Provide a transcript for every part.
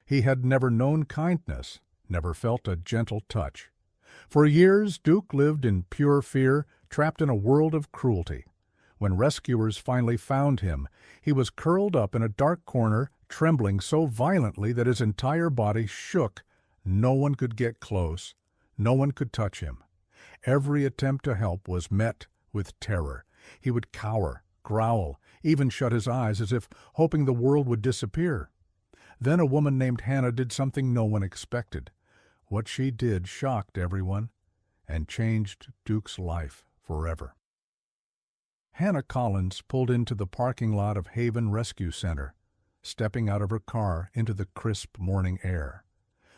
He had never known kindness, never felt a gentle touch. For years, Duke lived in pure fear, trapped in a world of cruelty. When rescuers finally found him, he was curled up in a dark corner, trembling so violently that his entire body shook. No one could get close. No one could touch him. Every attempt to help was met with terror. He would cower, growl, even shut his eyes as if hoping the world would disappear. Then a woman named Hannah did something no one expected. What she did shocked everyone and changed Duke's life forever. Hannah Collins pulled into the parking lot of Haven Rescue Center, stepping out of her car into the crisp morning air.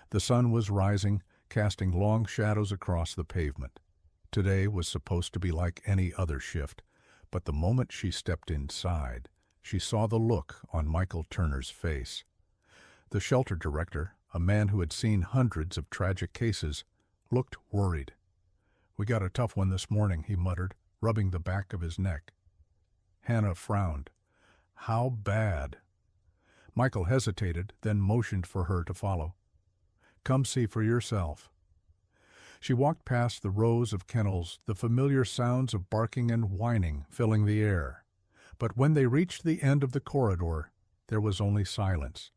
The sun was rising, casting long shadows across the pavement. Today was supposed to be like any other shift, but the moment she stepped inside, she saw the look on Michael Turner's face. The shelter director, a man who had seen hundreds of tragic cases, looked worried. "We got a tough one this morning," he muttered, rubbing the back of his neck. Hannah frowned. "How bad?" Michael hesitated, then motioned for her to follow. "Come see for yourself." She walked past the rows of kennels, the familiar sounds of barking and whining filling the air. But when they reached the end of the corridor, there was only silence.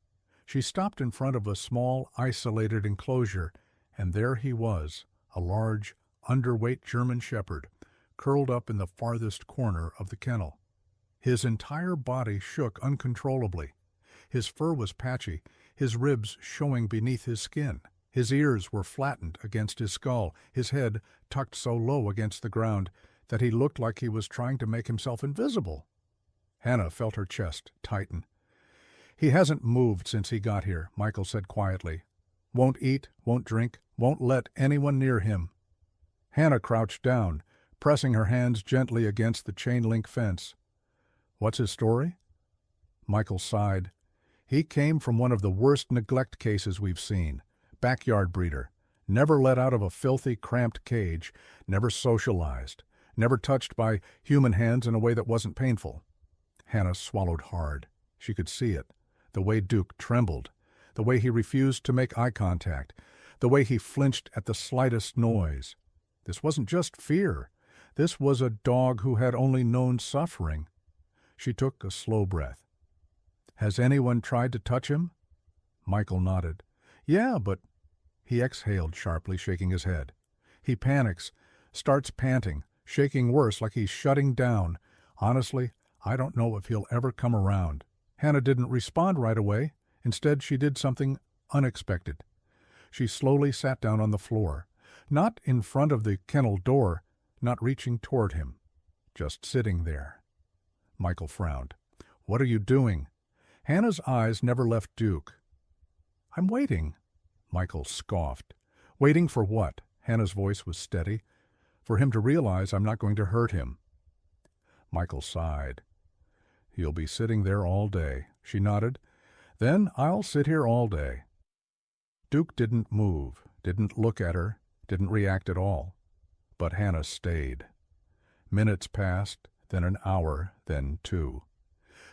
She stopped in front of a small, isolated enclosure, and there he was, a large, underweight German shepherd, curled up in the farthest corner of the kennel. His entire body shook uncontrollably. His fur was patchy, his ribs showing beneath his skin. His ears were flattened against his skull, his head tucked so low against the ground that he looked like he was trying to make himself invisible. Hannah felt her chest tighten. "He hasn't moved since he got here," Michael said quietly. "Won't eat, won't drink, won't let anyone near him." Hannah crouched down, pressing her hands gently against the chain-link fence. "What's his story?" Michael sighed. "He came from one of the worst neglect cases we've seen. Backyard breeder. Never let out of a filthy, cramped cage. Never socialized. Never touched by human hands in a way that wasn't painful." Hannah swallowed hard. She could see it. The way Duke trembled. The way he refused to make eye contact. The way he flinched at the slightest noise. This wasn't just fear. This was a dog who had only known suffering. She took a slow breath. "Has anyone tried to touch him?" Michael nodded. "Yeah, but—" He exhaled sharply, shaking his head. He panics, starts panting, shaking worse, like he's shutting down. "Honestly, I don't know if he'll ever come around." Hannah didn't respond right away. Instead, she did something unexpected. She slowly sat down on the floor, not in front of the kennel door, not reaching toward him, just sitting there. Michael frowned. "What are you doing?" Hannah's eyes never left Duke. "I'm waiting." Michael scoffed. "Waiting for what?" Hannah's voice was steady. "For him to realize I'm not going to hurt him." Michael sighed. "You'll be sitting there all day." She nodded. "Then I'll sit here all day." Duke didn't move, didn't look at her, didn't react at all. But Hannah stayed. Minutes passed, then an hour, then 2.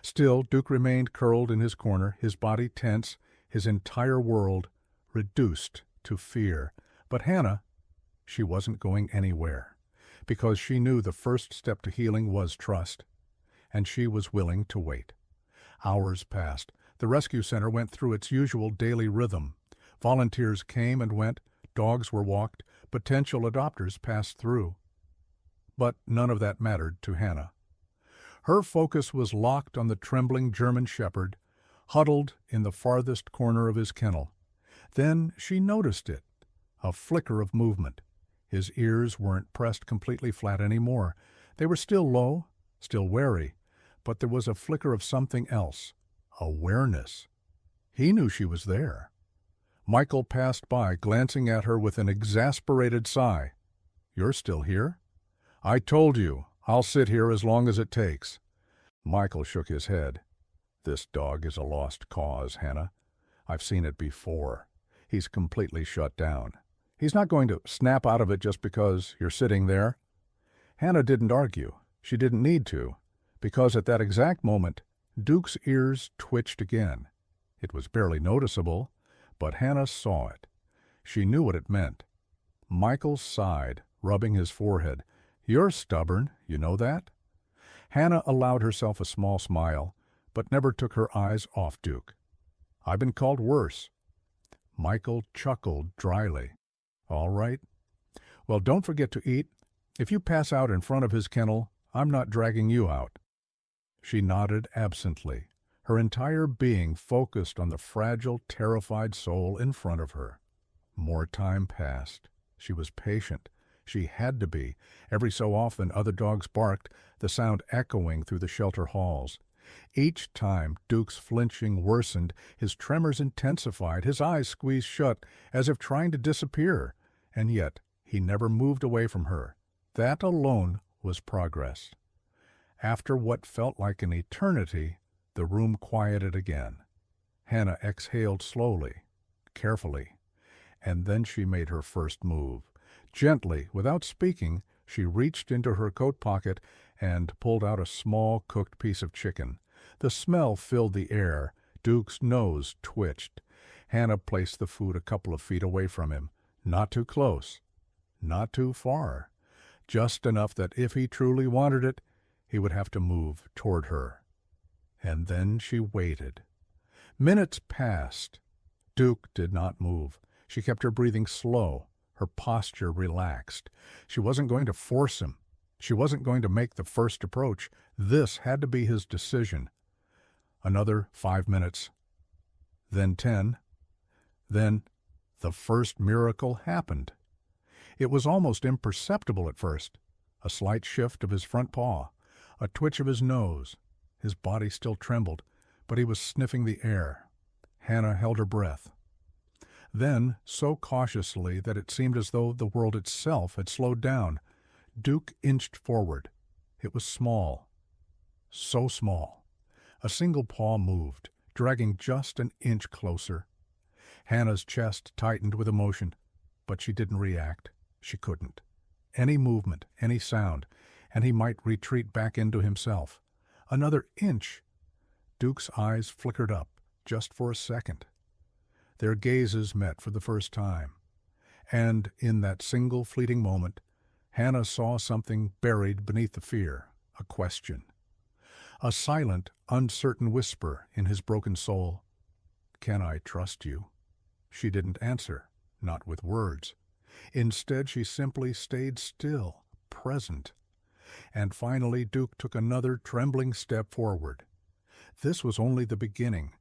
Still, Duke remained curled in his corner, his body tense, his entire world reduced to fear. But Hannah, she wasn't going anywhere, because she knew the first step to healing was trust, and she was willing to wait. Hours passed. The rescue center went through its usual daily rhythm. Volunteers came and went, dogs were walked, potential adopters passed through. But none of that mattered to Hannah. Her focus was locked on the trembling German shepherd, huddled in the farthest corner of his kennel. Then she noticed it, a flicker of movement. His ears weren't pressed completely flat anymore. They were still low, still wary, but there was a flicker of something else, awareness. He knew she was there. Michael passed by, glancing at her with an exasperated sigh. "You're still here?" "I told you, I'll sit here as long as it takes." Michael shook his head. "This dog is a lost cause, Hannah. I've seen it before. He's completely shut down. He's not going to snap out of it just because you're sitting there." Hannah didn't argue. She didn't need to, because at that exact moment, Duke's ears twitched again. It was barely noticeable, But Hannah saw it. She knew what it meant. Michael sighed, rubbing his forehead. "You're stubborn, you know that?" Hannah allowed herself a small smile, but never took her eyes off Duke. "I've been called worse." Michael chuckled dryly. "All right. Well, don't forget to eat. If you pass out in front of his kennel, I'm not dragging you out." She nodded absently, her entire being focused on the fragile, terrified soul in front of her. More time passed. She was patient. She had to be. Every so often other dogs barked, the sound echoing through the shelter halls. Each time Duke's flinching worsened, his tremors intensified, his eyes squeezed shut, as if trying to disappear. And yet he never moved away from her. That alone was progress. After what felt like an eternity, the room quieted again. Hannah exhaled slowly, carefully, and then she made her first move. Gently, without speaking, she reached into her coat pocket and pulled out a small cooked piece of chicken. The smell filled the air. Duke's nose twitched. Hannah placed the food a couple of feet away from him. Not too close, not too far. Just enough that if he truly wanted it, he would have to move toward her. And then she waited. Minutes passed. Duke did not move. She kept her breathing slow, her posture relaxed. She wasn't going to force him. She wasn't going to make the first approach. This had to be his decision. Another 5 minutes. Then 10. Then the first miracle happened. It was almost imperceptible at first. A slight shift of his front paw, a twitch of his nose. His body still trembled, but he was sniffing the air. Hannah held her breath. Then, so cautiously that it seemed as though the world itself had slowed down, Duke inched forward. It was small. So small. A single paw moved, dragging just an inch closer. Hannah's chest tightened with emotion, but she didn't react. She couldn't. Any movement, any sound, and he might retreat back into himself. Another inch. Duke's eyes flickered up, just for a second. Their gazes met for the first time. And in that single fleeting moment, Hannah saw something buried beneath the fear, a question. A silent, uncertain whisper in his broken soul. "Can I trust you?" She didn't answer, not with words. Instead, she simply stayed still, present. And finally, Duke took another trembling step forward. This was only the beginning.